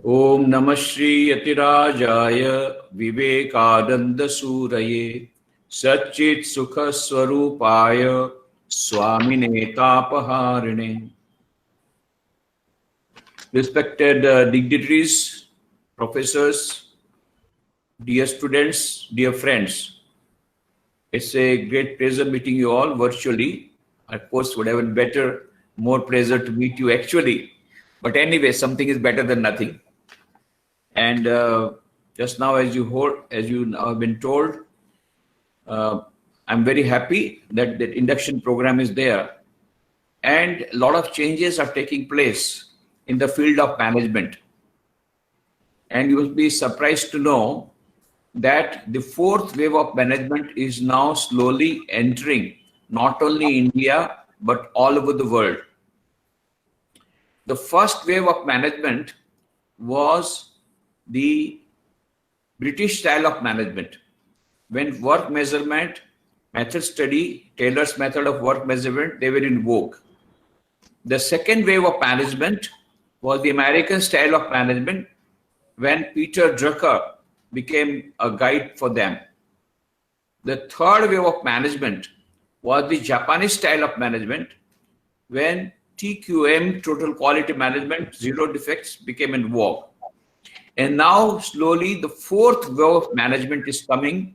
Om Namah Shri Yatirajaya Vivekananda Suraye Satchit Sukha Swarupaya Swami Tapaharine. Respected dignitaries, professors, dear students, dear friends, it's a great pleasure meeting you all virtually. Of course, would have been better, more pleasure to meet you actually. But anyway, something is better than nothing. And just now, as you now have been told, I'm very happy that that induction program is there, and a lot of changes are taking place in the field of management. And you will be surprised to know that the fourth wave of management is now slowly entering not only India but all over the world. The first wave of management was the British style of management, when work measurement, method study, Taylor's method of work measurement, they were in vogue. The second wave of management was the American style of management, when Peter Drucker became a guide for them. The third wave of management was the Japanese style of management, when TQM, total quality management, zero defects, became in vogue. And now slowly the fourth wave of management is coming,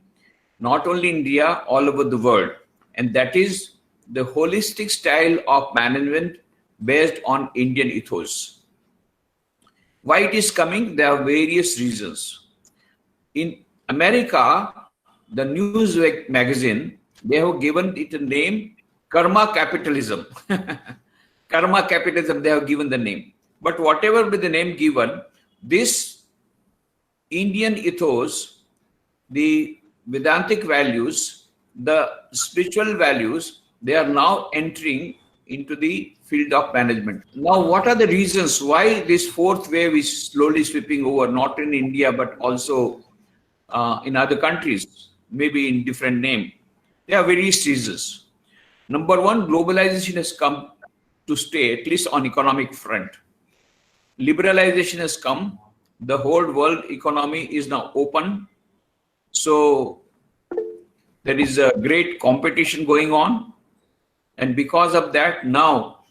not only in India, all over the world. And that is the holistic style of management based on Indian ethos. Why it is coming? There are various reasons. In America, the Newsweek magazine, they have given it a name, Karma Capitalism. Karma Capitalism, they have given the name. But whatever be the name given, this Indian ethos, the Vedantic values, the spiritual values, they are now entering into the field of management. Now, what are the reasons why this fourth wave is slowly sweeping over, not in India, but also in other countries, maybe in different name? There are various reasons. Number one, globalization has come to stay, at least on economic front. Liberalization has come. The whole world economy is now open. So there is a great competition going on. And because of that, now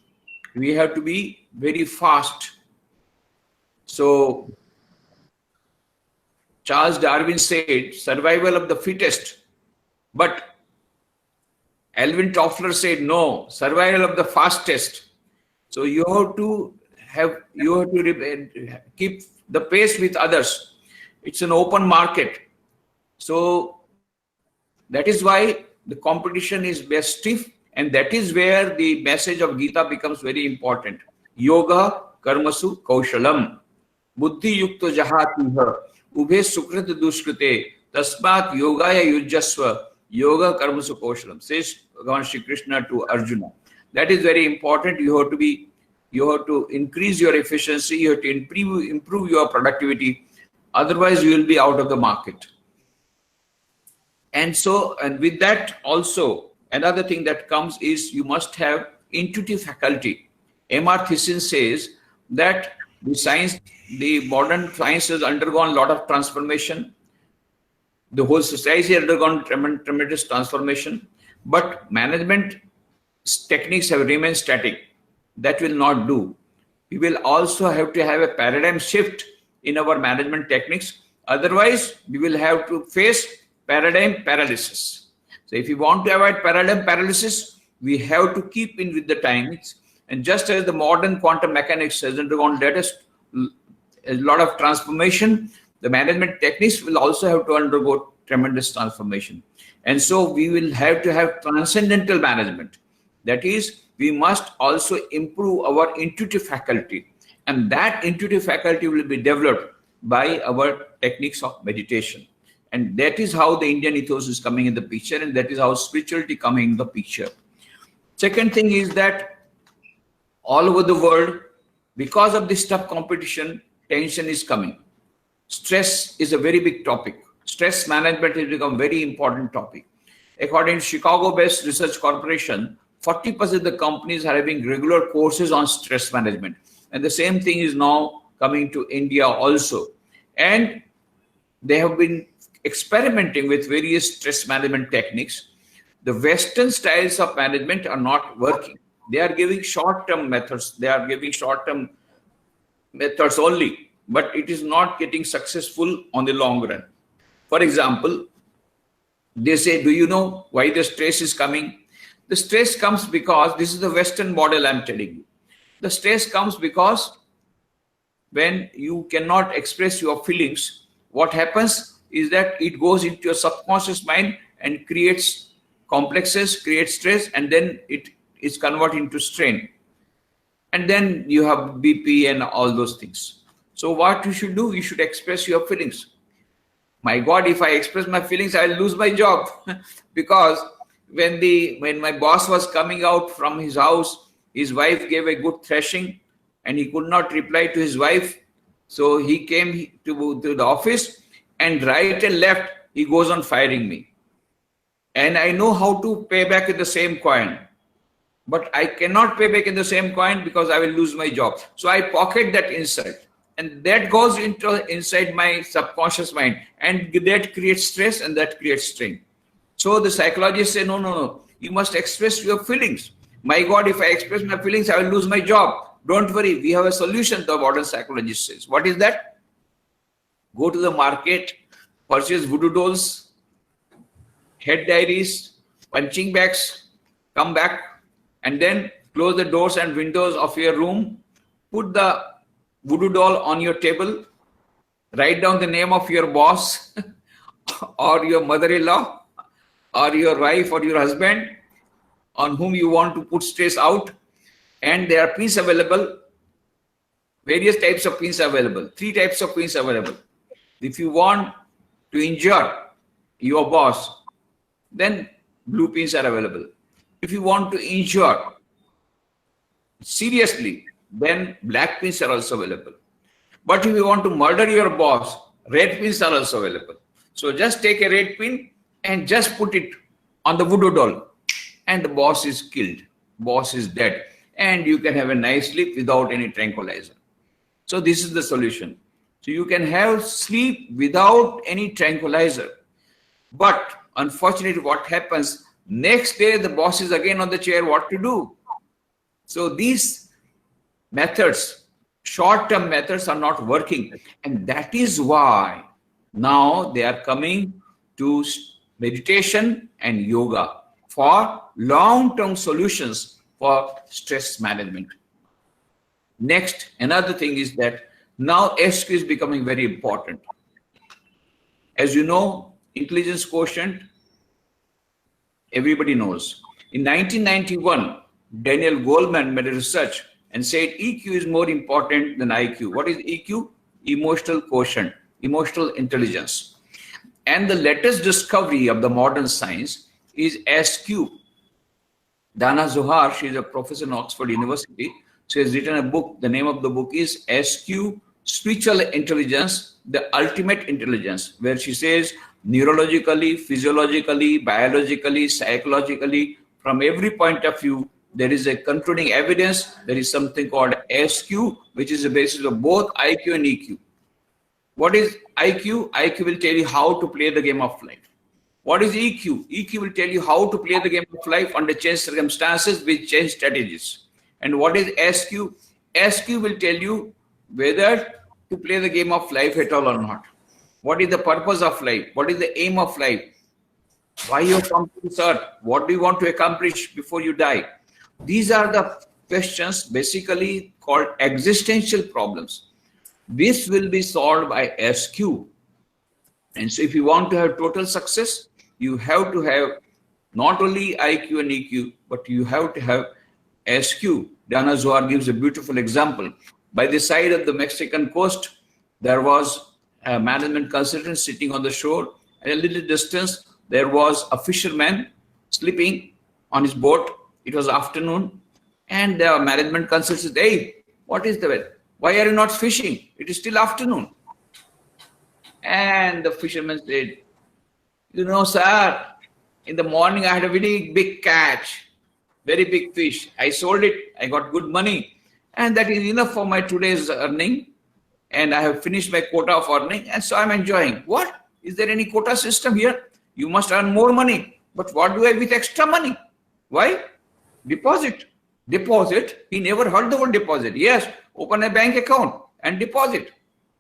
we have to be very fast. So Charles Darwin said, survival of the fittest. But Alvin Toffler said, no, survival of the fastest. So you have to keep the pace with others. It's an open market. So that is why the competition is very stiff, and that is where the message of Gita becomes very important. Yoga karmasu kaushalam buddhi yukto jahatiha ubhe sukrit duskrite tasmat yogaya yujjasva yoga karmasu kaushalam, says Bhagavan Shri Krishna to Arjuna. That is very important. You have to increase your efficiency, you have to improve your productivity, otherwise you will be out of the market. And with that also, another thing that comes is you must have intuitive faculty. M.R. Thyssen says that the modern science has undergone a lot of transformation. The whole society has undergone tremendous transformation, but management techniques have remained static. That will not do. We will also have to have a paradigm shift in our management techniques. Otherwise, we will have to face paradigm paralysis. So if we want to avoid paradigm paralysis, we have to keep in with the times. And just as the modern quantum mechanics has undergone a lot of transformation, the management techniques will also have to undergo tremendous transformation. And so we will have to have transcendental management. That is, we must also improve our intuitive faculty. And that intuitive faculty will be developed by our techniques of meditation. And that is how the Indian ethos is coming in the picture, and that is how spirituality coming in the picture. Second thing is that all over the world, because of this tough competition, tension is coming. Stress is a very big topic. Stress management has become a very important topic. According to Chicago-based research corporation, 40% of the companies are having regular courses on stress management. And the same thing is now coming to India also. And they have been experimenting with various stress management techniques. The Western styles of management are not working. They are giving short-term methods. They are giving short-term methods only, but it is not getting successful on the long run. For example, they say, do you know why the stress is coming? The stress comes because, this is the Western model I'm telling you. The stress comes because when you cannot express your feelings, what happens is that it goes into your subconscious mind and creates complexes, creates stress, and then it is converted into strain. And then you have BP and all those things. So what you should do, you should express your feelings. My God, if I express my feelings, I'll lose my job. Because when my boss was coming out from his house, his wife gave a good thrashing and he could not reply to his wife. So he came to the office, and right and left, he goes on firing me. And I know how to pay back in the same coin. But I cannot pay back in the same coin because I will lose my job. So I pocket that insult. And that goes inside my subconscious mind. And that creates stress and that creates strain. So the psychologists say, no. You must express your feelings. My God, if I express my feelings, I will lose my job. Don't worry. We have a solution, the modern psychologist says. What is that? Go to the market, purchase voodoo dolls, head diaries, punching bags, come back, and then close the doors and windows of your room, put the voodoo doll on your table, write down the name of your boss or your mother-in-law or your wife or your husband on whom you want to put stress out. And there are pins available, various types of pins available, 3 types of pins available. If you want to injure your boss, then blue pins are available. If you want to injure seriously, then black pins are also available. But if you want to murder your boss, red pins are also available. So just take a red pin and just put it on the voodoo doll, and the boss is killed. Boss is dead. And you can have a nice sleep without any tranquilizer. So this is the solution. So you can have sleep without any tranquilizer. But unfortunately, what happens, next day the boss is again on the chair, what to do? So these methods, short-term methods, are not working. And that is why now they are coming to meditation and yoga for long-term solutions for stress management. Next, another thing is that now SQ is becoming very important. As you know, intelligence quotient, everybody knows. In 1991, Daniel Goleman made a research and said EQ is more important than IQ. What is EQ? Emotional quotient, emotional intelligence. And the latest discovery of the modern science is SQ. Dana Zohar, she is a professor in Oxford University. She has written a book. The name of the book is SQ, Spiritual Intelligence, the Ultimate Intelligence, where she says neurologically, physiologically, biologically, psychologically, from every point of view, there is a concluding evidence. There is something called SQ, which is the basis of both IQ and EQ. What is IQ? IQ will tell you how to play the game of life. What is EQ? EQ will tell you how to play the game of life under changed circumstances with changed strategies. And what is SQ? SQ will tell you whether to play the game of life at all or not. What is the purpose of life? What is the aim of life? Why you come to this earth? What do you want to accomplish before you die? These are the questions basically called existential problems. This will be solved by SQ. And so if you want to have total success, you have to have not only IQ and EQ, but you have to have SQ. Dana Zohar gives a beautiful example. By the side of the Mexican coast, there was a management consultant sitting on the shore. At a little distance, there was a fisherman sleeping on his boat. It was afternoon. And the management consultant said, "Hey, what is the weather? Why are you not fishing? It is still afternoon." And the fisherman said, "You know, sir, in the morning I had a very big catch, very big fish. I sold it. I got good money. And that is enough for my today's earning. and I have finished my quota of earning, and so I'm enjoying. What? Is there any quota system here? You must earn more money. But what do I with extra money? Why? Deposit. Deposit. He never heard the word deposit. Yes, open a bank account and deposit.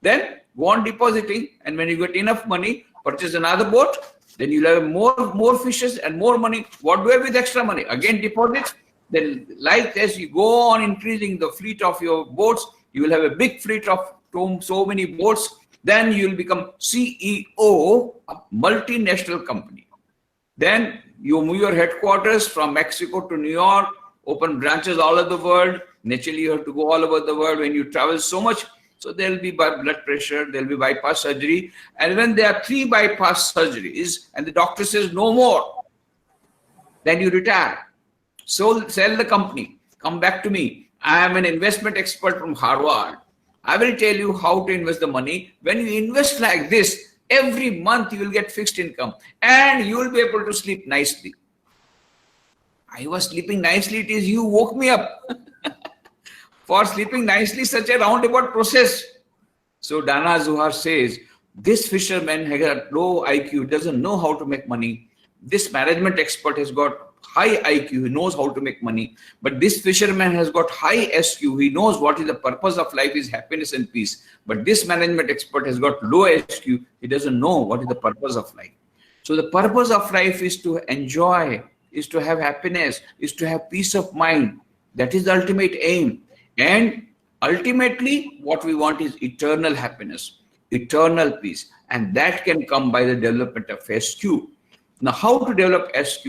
Then go on depositing, and when you get enough money, purchase another boat. Then you'll have more fishes and more money. What do I with extra money? Again deposit. Then like as you go on increasing the fleet of your boats, you will have a big fleet of so many boats. Then you will become CEO of multinational company. Then you move your headquarters from Mexico to New York, open branches all over the world. Naturally, you have to go all over the world when you travel so much. So there will be blood pressure, there will be bypass surgery. And when there are 3 bypass surgeries and the doctor says no more, then you retire. So sell the company, come back to me. I am an investment expert from Harvard. I will tell you how to invest the money. When you invest like this, every month you will get fixed income and you will be able to sleep nicely. I was sleeping nicely. It is you woke me up. For sleeping nicely, such a roundabout process. So Dana Zohar says, this fisherman has a low IQ, doesn't know how to make money. This management expert has got high IQ, he knows how to make money. But this fisherman has got high SQ, he knows what is the purpose of life is happiness and peace. But this management expert has got low SQ, he doesn't know what is the purpose of life. So the purpose of life is to enjoy, is to have happiness, is to have peace of mind. That is the ultimate aim. And ultimately, what we want is eternal happiness, eternal peace. And that can come by the development of SQ. Now, how to develop SQ?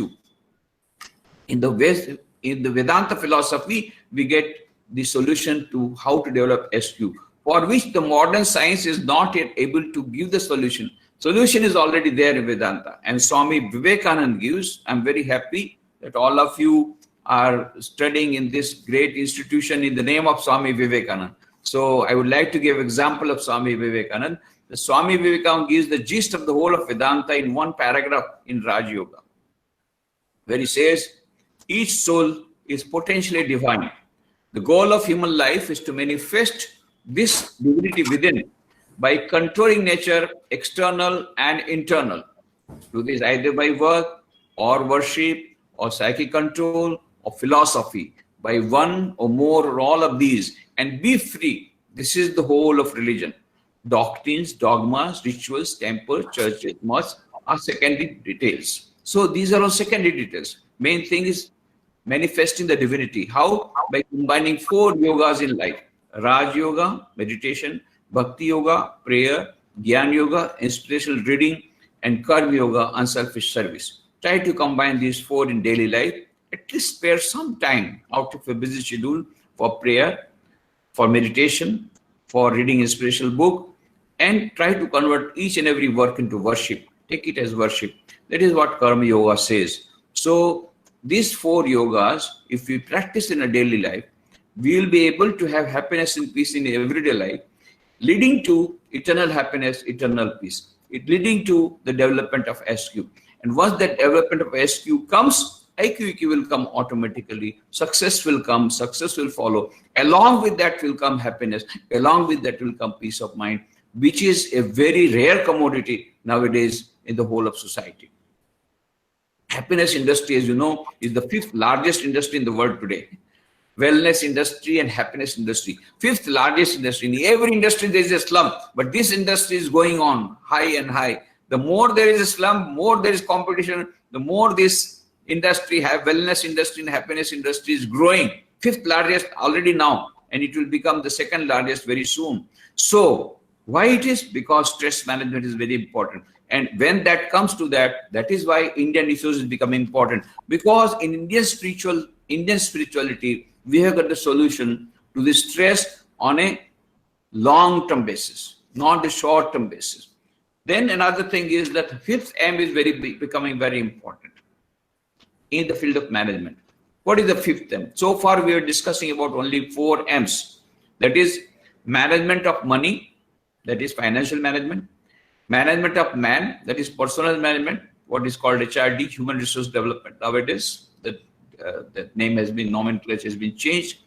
In the Vedanta philosophy, we get the solution to how to develop SQ, for which the modern science is not yet able to give the solution. Solution is already there in Vedanta. And Swami Vivekananda gives. I'm very happy that all of you are studying in this great institution in the name of Swami Vivekananda. So I would like to give example of Swami Vivekananda. The Swami Vivekananda gives the gist of the whole of Vedanta in one paragraph in Raj Yoga, where he says, each soul is potentially divine. The goal of human life is to manifest this divinity within by controlling nature, external and internal. Do this either by work or worship or psychic control or philosophy, by one or more or all of these, and be free. This is the whole of religion. Doctrines, dogmas, rituals, temples, churches, mosques are secondary details. So these are all secondary details. Main thing is manifesting the divinity. How? By combining 4 yogas in life. Raj Yoga, meditation, Bhakti Yoga, prayer, Gyan Yoga, inspirational reading, and Karma Yoga, unselfish service. Try to combine these 4 in daily life. At least spare some time out of a busy schedule for prayer, for meditation, for reading inspirational book, and try to convert each and every work into worship. Take it as worship. That is what Karma Yoga says. So these 4 yogas, if we practice in a daily life, we will be able to have happiness and peace in everyday life, leading to eternal happiness, eternal peace. It leading to the development of SQ. And once that development of SQ comes, IQ will come automatically. Success will come, success will follow. Along with that will come happiness. Along with that will come peace of mind, which is a very rare commodity nowadays in the whole of society. Happiness industry, as you know, is the 5th largest industry in the world today. Wellness industry and happiness industry. 5th largest industry. In every industry there is a slum, but this industry is going on high and high. The more there is a slum, more there is competition, the more this industry, wellness industry and happiness industry is growing. 5th largest already now, and it will become the 2nd largest very soon. So why it is? Because stress management is very important. And when that comes to that, that is why Indian issues is becoming important. Because in Indian spirituality, we have got the solution to the stress on a long-term basis, not a short-term basis. Then another thing is that 5th M is becoming very important in the field of management. What is the 5th M? So far, we are discussing about only 4 M's. That is management of money, that is financial management. Management of man, that is personal management, what is called HRD, human resource development. Nowadays, that name has been, nomenclature has been changed.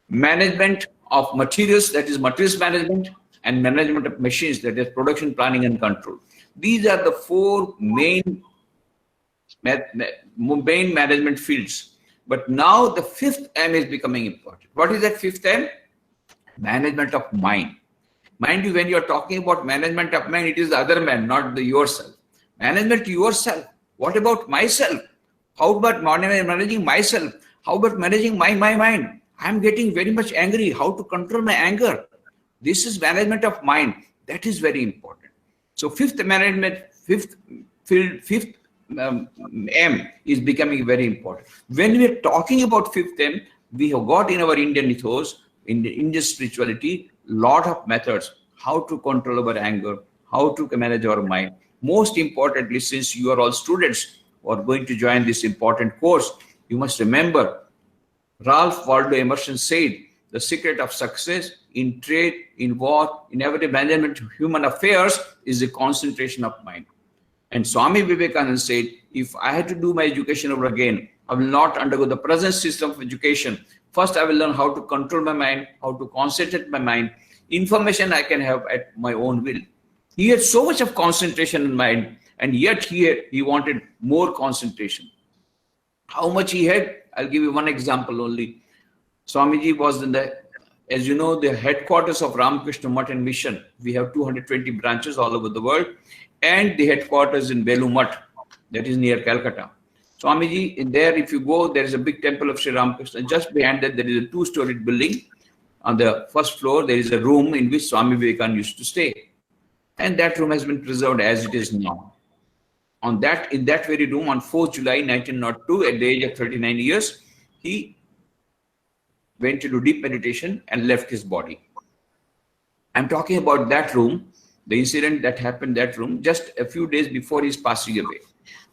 Management of materials, that is materials management, and management of machines, that is production planning and control. These are the four main management fields. But now the fifth M is becoming important. What is that fifth M? Management of mind. Mind you, when you are talking about management of mind, it is the other man, not the yourself. Management yourself. What about myself? How about managing myself? How about managing my mind? I'm getting very much angry. How to control my anger? This is management of mind. That is very important. So fifth M is becoming very important. When we are talking about fifth M, we have got in our Indian ethos, in the Indian spirituality, lot of methods how to control our anger, how to manage our mind. Most importantly, since you are all students who are going to join this important course, you must remember Ralph Waldo Emerson said, the secret of success in trade, in war, in every management of human affairs is the concentration of mind. And Swami Vivekananda said, if I had to do my education over again, I will not undergo the present system of education. First, I will learn how to control my mind, how to concentrate my mind. Information I can have at my own will. He had so much of concentration in mind, and yet he wanted more concentration. How much he had? I'll give you one example only. Swamiji was in the, as you know, the headquarters of Ramakrishna Mutt and Mission. We have 220 branches all over the world, and the headquarters in Belu Mutt, that is near Calcutta. Swamiji, in there, if you go, there is a big temple of Sri Ramakrishna. Just behind that, there is a two-storied building. On the first floor, there is a room in which Swami Vivekananda used to stay. And that room has been preserved as it is now. In that very room, on 4th July 1902, at the age of 39 years, he went to do deep meditation and left his body. I'm talking about that room, the incident that happened in that room, just a few days before his passing away.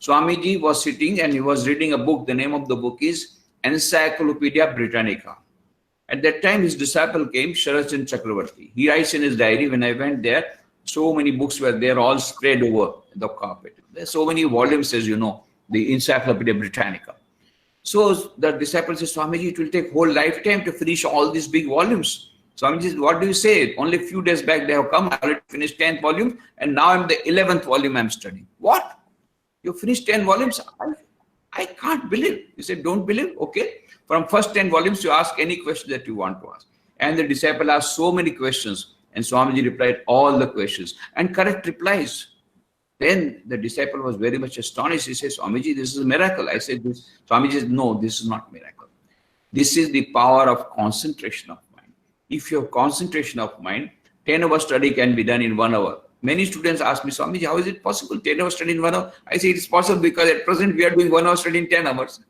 Swamiji was sitting and he was reading a book. The name of the book is Encyclopedia Britannica. At that time, his disciple came, Sharachan Chakravarti. He writes in his diary, when I went there, so many books were there, all spread over the carpet. There's so many volumes, as you know, the Encyclopedia Britannica. So the disciple says, Swamiji, it will take whole lifetime to finish all these big volumes. Swamiji says, what do you say? Only a few days back they have come, I already finished 10th volume, and now I'm the 11th volume I'm studying. What? You finished 10 volumes? I can't believe. He said, don't believe? Okay. From first 10 volumes, you ask any question that you want to ask. And the disciple asked so many questions, and Swamiji replied all the questions and correct replies. Then the disciple was very much astonished. He says, Swamiji, this is a miracle. I said this. Swamiji says, no, this is not miracle. This is the power of concentration of mind. If you have concentration of mind, 10-hour study can be done in 1 hour. Many students ask me, Swamiji, how is it possible? 10-hour study in 1 hour? I say it is possible because at present we are doing 1 hour study in 10 hours.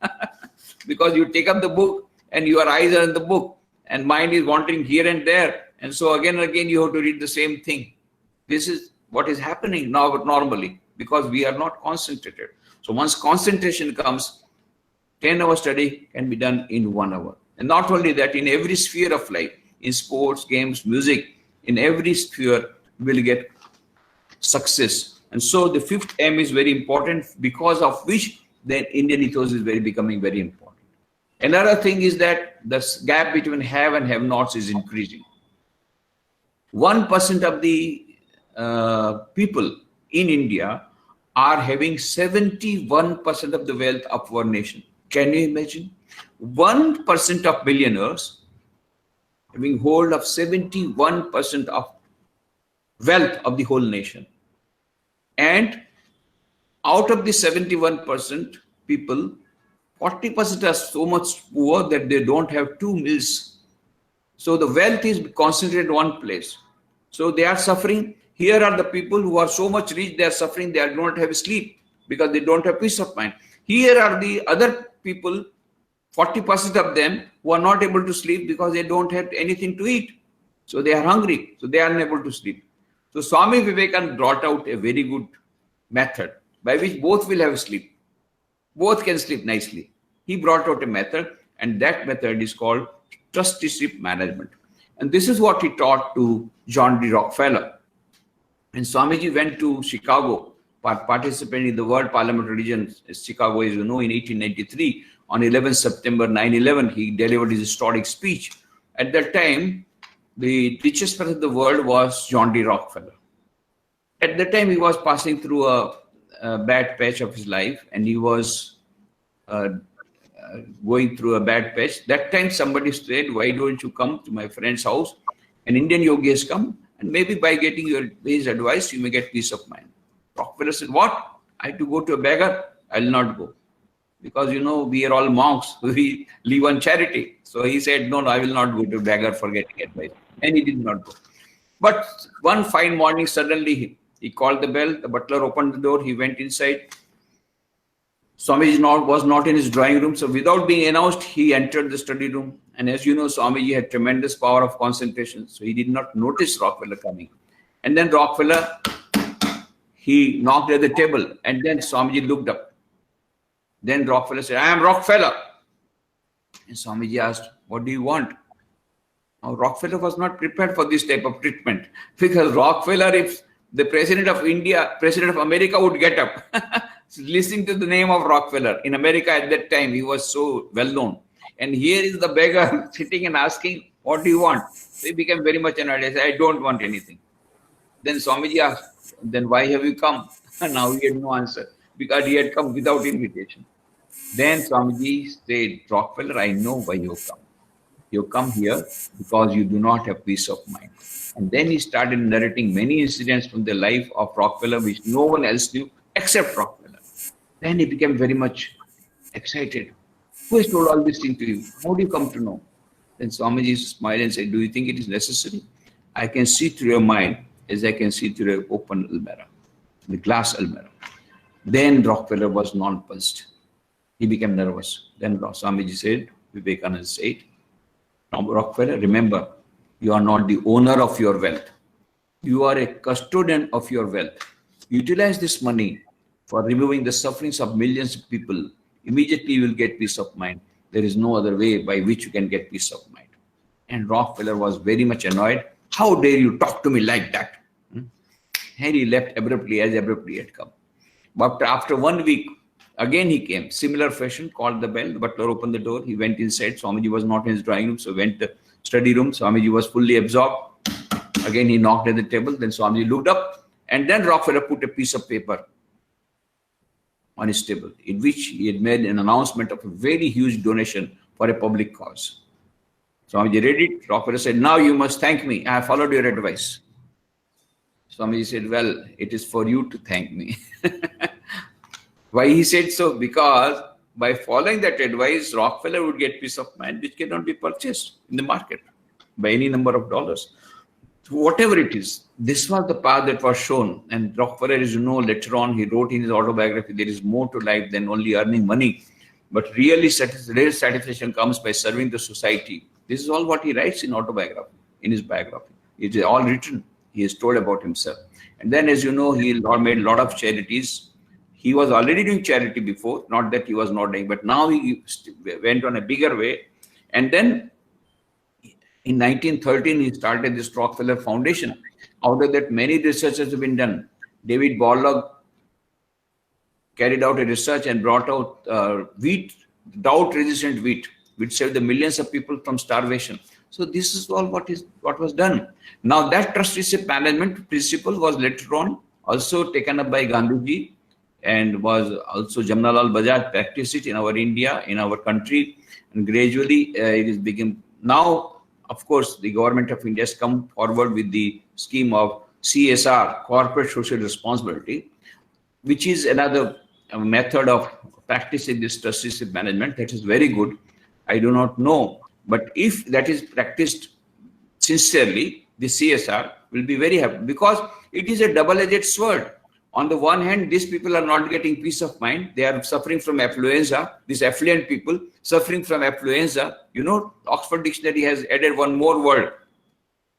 Because you take up the book and your eyes are in the book and mind is wandering here and there. And so again and again you have to read the same thing. This is what is happening now normally because we are not concentrated. So once concentration comes, 10-hour study can be done in 1 hour. And not only that, in every sphere of life, in sports, games, music, in every sphere will get success. And so the fifth M is very important, because of which the Indian ethos is becoming very important. Another thing is that the gap between have and have-nots is increasing. 1% of the people in India are having 71% of the wealth of our nation. Can you imagine? 1% of billionaires having hold of 71% of wealth of the whole nation. And out of the 71% people, 40% are so much poor that they don't have 2 meals. So the wealth is concentrated in one place. So they are suffering. Here are the people who are so much rich, they are suffering, they don't have sleep because they don't have peace of mind. Here are the other people, 40% of them, who are not able to sleep because they don't have anything to eat. So they are hungry, so they are unable to sleep. So Swami Vivekananda brought out a very good method by which both will have sleep. Both can sleep nicely. He brought out a method, and that method is called Trusteeship Management. And this is what he taught to John D. Rockefeller. And Swamiji went to Chicago, participating in the World Parliamentary Religion, Chicago, as you know, in 1893. On 11 September 9/11, he delivered his historic speech. At that time, the richest person in the world was John D. Rockefeller. At the time, he was passing through a bad patch of his life, and he was going through a bad patch. That time, somebody said, "Why don't you come to my friend's house? An Indian yogi has come, and maybe by getting his advice, you may get peace of mind." Rockefeller said, "What? I have to go to a beggar? I'll not go. Because, we are all monks. We live on charity." So he said, no, I will not go to a beggar for getting advice. And he did not go. But one fine morning, suddenly he called the bell. The butler opened the door. He went inside. Swamiji was not in his drawing room. So without being announced, he entered the study room. And as you know, Swamiji had tremendous power of concentration. So he did not notice Rockefeller coming. And then Rockefeller, he knocked at the table. And then Swamiji looked up. Then Rockefeller said, "I am Rockefeller." And Swamiji asked, "What do you want?" Now, Rockefeller was not prepared for this type of treatment, because Rockefeller, if the president of India, president of America would get up, listening to the name of Rockefeller. In America at that time, he was so well known. And here is the beggar sitting and asking, "What do you want?" So he became very much annoyed. I said, "I don't want anything." Then Swamiji asked, "Then why have you come?" And now he had no answer, because he had come without invitation. Then Swamiji said, "Rockefeller, I know why you come. You come here because you do not have peace of mind." And then he started narrating many incidents from the life of Rockefeller, which no one else knew except Rockefeller. Then he became very much excited. "Who has told all this thing to you? How do you come to know?" Then Swamiji smiled and said, "Do you think it is necessary? I can see through your mind as I can see through an open almirah, the glass almirah." Then Rockefeller was nonplussed. He became nervous. Then Swamiji said, Vivekananda said, "Now, Rockefeller, remember, you are not the owner of your wealth. You are a custodian of your wealth. Utilize this money for removing the sufferings of millions of people. Immediately you will get peace of mind. There is no other way by which you can get peace of mind." And Rockefeller was very much annoyed. "How dare you talk to me like that?" And he left abruptly, as abruptly had come. But after 1 week, again he came, similar fashion, called the bell. The butler opened the door. He went inside. Swamiji was not in his drawing room, so went to the study room. Swamiji was fully absorbed. Again he knocked at the table. Then Swamiji looked up, and then Rockefeller put a piece of paper on his table, in which he had made an announcement of a very huge donation for a public cause. Swamiji read it. Rockefeller said, "Now you must thank me. I have followed your advice." Swamiji said, "Well, it is for you to thank me." Why he said so? Because by following that advice, Rockefeller would get peace of mind, which cannot be purchased in the market by any number of dollars. So whatever it is, this was the path that was shown. And Rockefeller, as you know, later on, he wrote in his autobiography, there is more to life than only earning money. But really, real satisfaction comes by serving the society. This is all what he writes in autobiography, in his biography. It is all written. He has told about himself. And then, as you know, he made a lot of charities. He was already doing charity before, not that he was not doing, but now he went on a bigger way. And then in 1913, he started this Rockefeller Foundation. Out of that, many researches have been done. David Borlaug carried out a research and brought out wheat, drought-resistant wheat, which saved the millions of people from starvation. So this is all what was done. Now that trusteeship management principle was later on also taken up by Gandhiji, and was also Jamnalal Bajaj practiced it in our India, in our country, and gradually it is become. Now, of course, the government of India has come forward with the scheme of CSR, corporate social responsibility, which is another method of practicing this trusteeship management. That is very good. I do not know, but if that is practiced sincerely, the CSR will be very happy, because it is a double-edged sword. On the one hand, these people are not getting peace of mind. They are suffering from affluenza. These affluent people suffering from affluenza. You know, Oxford Dictionary has added one more word,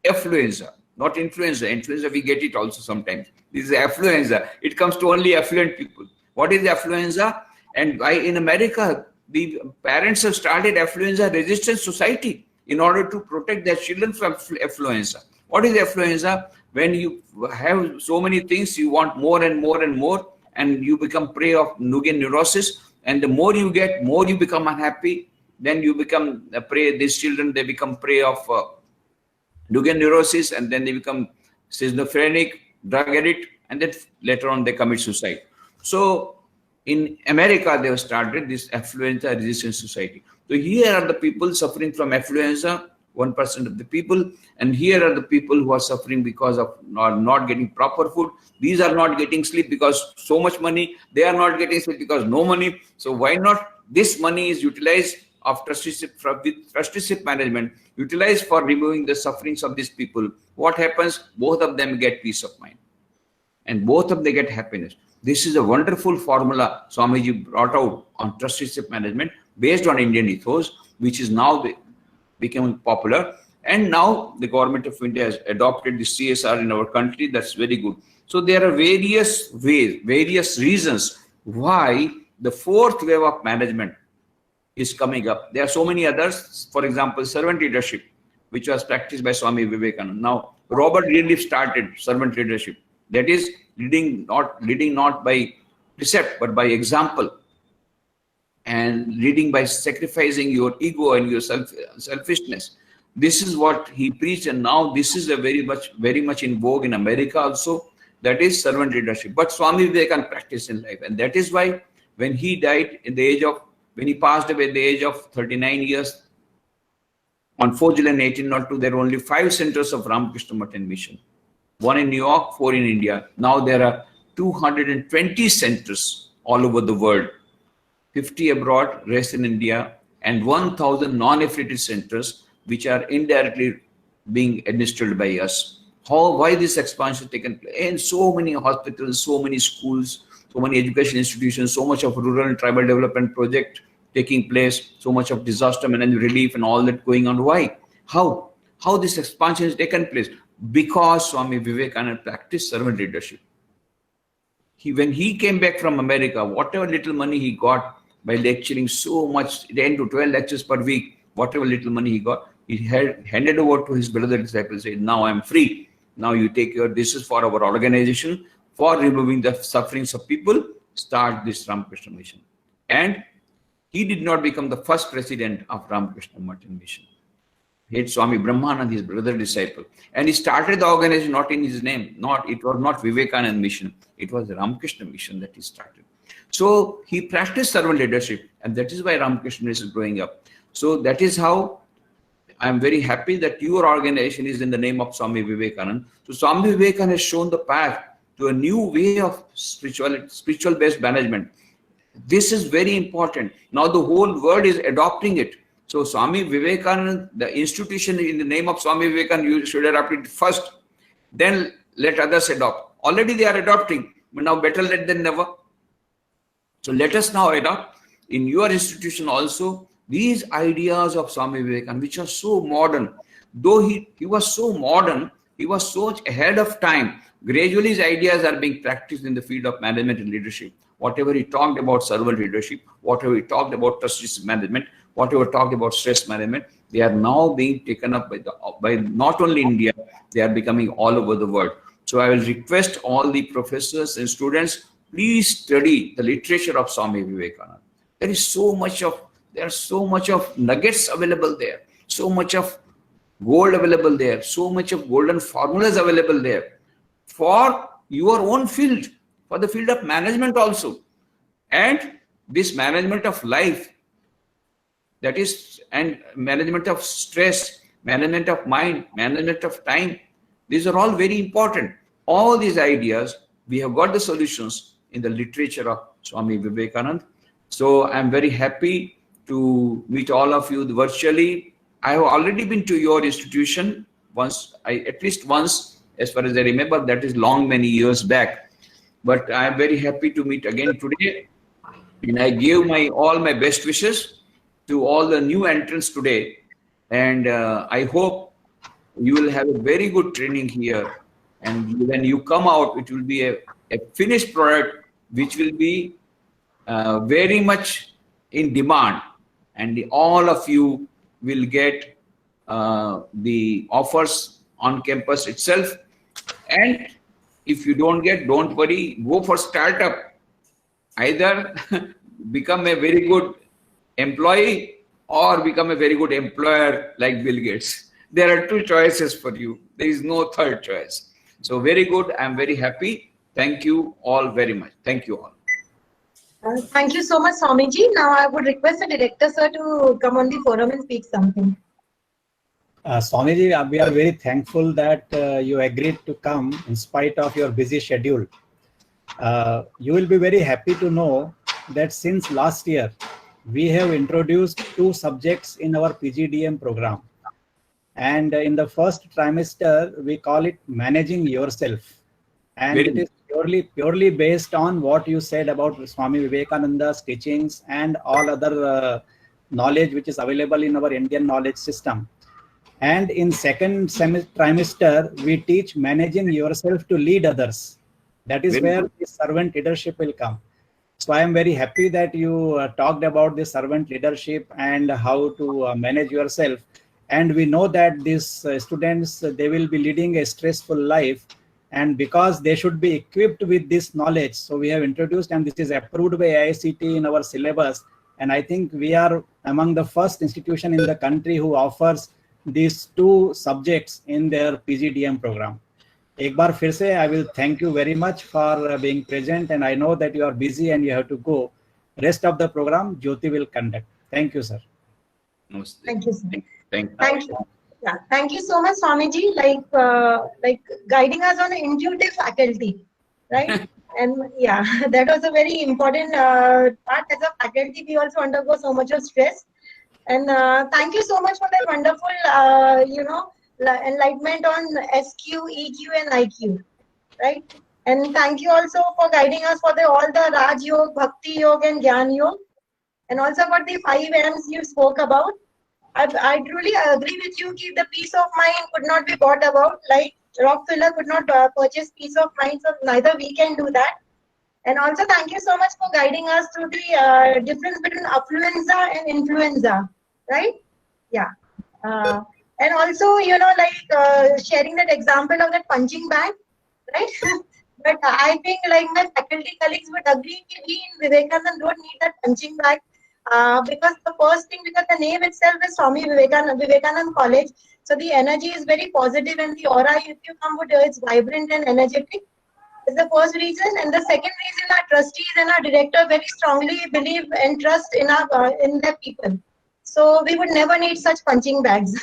affluenza, not influenza. Influenza, we get it also sometimes. This is affluenza. It comes to only affluent people. What is affluenza? And in America, the parents have started affluenza resistance society in order to protect their children from affluenza. What is affluenza? When you have so many things, you want more and more and more, and you become prey of neurosis. And the more you get, more you become unhappy. Then you become a prey. These children, they become prey of do get neurosis, and then they become schizophrenic, drug addict, and then later on they commit suicide. So in America, they have started this affluenza resistant society. So here are the people suffering from affluenza, 1% of the people, and here are the people who are suffering because of not getting proper food. These are not getting sleep because so much money. They are not getting sleep because no money. So why not this money is utilized of trusteeship management, utilized for removing the sufferings of these people? What happens? Both of them get peace of mind, and both of them get happiness. This is a wonderful formula Swamiji brought out on trusteeship management based on Indian ethos, which is now becoming popular. And now the government of India has adopted the CSR in our country. That's very good. So there are various ways, various reasons why the fourth wave of management is coming up. There are so many others. For example, servant leadership, which was practiced by Swami Vivekananda. Now, Robert Greenleaf started servant leadership. That is leading not by precept, but by example, and leading by sacrificing your ego and your selfishness. This is what he preached, and now this is a very much in vogue in America also. That is servant leadership. But Swami Vivekananda practiced in life, and that is why when he died when he passed away at the age of 39 years, on 4 July 1802, there were only 5 centers of Ramakrishna Math and Mission. 1 in New York, 4 in India. Now there are 220 centers all over the world, 50 abroad, rest in India, and 1,000 non-affiliated centers which are indirectly being administered by us. Why this expansion taken place? And so many hospitals, so many schools, so many education institutions, so much of rural and tribal development project taking place, so much of disaster management relief and all that going on. Why? How this expansion has taken place? Because Swami Vivekananda practiced servant leadership. When he came back from America, whatever little money he got by lecturing so much, 10 to 12 lectures per week, whatever little money he got, he had handed over to his brother disciples, said, now I'm free. Now you take this is for our organization, for removing the sufferings of people, start this Ramakrishna Mission. And he did not become the first president of Ramakrishna Math and Mission. He had Swami Brahmanand, his brother disciple. And he started the organization not in his name. It was not Vivekananda Mission. It was the Ramakrishna Mission that he started. So he practiced servant leadership, and that is why Ramakrishna is growing up. So that is how I'm very happy that your organization is in the name of Swami Vivekananda. So Swami Vivekananda has shown the path to a new way of spiritual-based management. This is very important. Now the whole world is adopting it. So Swami Vivekananda, the institution in the name of Swami Vivekananda, you should adopt it first. Then let others adopt. Already they are adopting, but now better late than never. So let us now adopt in your institution also these ideas of Swami Vivekananda, which are so modern. Though he was so modern, he was so much ahead of time. Gradually his ideas are being practiced in the field of management and leadership. Whatever he talked about servant leadership, whatever he talked about trusteeship management, whatever talked about stress management, they are now being taken up by not only India, they are becoming all over the world. So I will request all the professors and students, please study the literature of Swami Vivekananda. There are so much of nuggets available there, so much of gold available there, so much of golden formulas available there for your own field, for the field of management also. And this management of life, that is, and management of stress, management of mind, management of time, these are all very important. All these ideas, we have got the solutions in the literature of Swami Vivekananda. So I'm very happy to meet all of you virtually. I have already been to your institution at least once, as far as I remember. That is many years back. But I am very happy to meet again today. And I give all my best wishes to all the new entrants today. And I hope you will have a very good training here. And when you come out, it will be a finished product, which will be very much in demand. And all of you will get the offers on campus itself. And if you don't worry, go for startup. Either become a very good employee or become a very good employer like Bill Gates. There are two choices for you. There is no third choice. So very good. I'm very happy. Thank you all very much. Thank you all. Thank you so much, Swamiji. Now I would request the director, sir, to come on the forum and speak something. Swamiji, we are very thankful that you agreed to come in spite of your busy schedule. You will be very happy to know that since last year, we have introduced 2 subjects in our PGDM program. And in the first trimester, we call it managing yourself. And it is purely based on what you said about Swami Vivekananda's teachings and all other knowledge which is available in our Indian knowledge system. And in second trimester, we teach managing yourself to lead others. That is where the servant leadership will come. So I am very happy that you talked about the servant leadership and how to manage yourself. And we know that these students, they will be leading a stressful life. And because they should be equipped with this knowledge, so we have introduced, and this is approved by AICT in our syllabus. And I think we are among the first institution in the country who offers these 2 subjects in their PGDM program. एक बार फिर से I will thank you very much for being present, and I know that you are busy and you have to go. Rest of the program, Jyoti will conduct. Thank you, sir. Thank you, sir. Thank you. Yeah, thank you so much, Swamiji, like guiding us on an intuitive faculty, right? And yeah, that was a very important part. As a faculty, we also undergo so much of stress. And thank you so much for that wonderful, enlightenment on SQ, EQ, and IQ, right? And thank you also for guiding us for all the Raj Yoga, Bhakti Yoga, and Gyan Yoga, and also about the 5 M's you spoke about. I truly agree with you that the peace of mind could not be bought about. Like Rockefeller could not purchase peace of mind, so neither we can do that. And also thank you so much for guiding us through the difference between affluenza and influenza, right? Yeah. And also, sharing that example of that punching bag, right? But I think like my faculty colleagues would agree that we in Vivekananda don't need that punching bag. Because the first thing, because the name itself is Swami Vivekananda College, so the energy is very positive, and the aura, if you come, it's vibrant and energetic. Is the first reason, and the second reason, our trustees and our director very strongly believe and trust in our in their people. So we would never need such punching bags.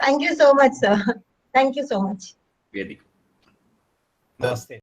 Thank you so much, sir. Thank you so much. Very good. Namaste.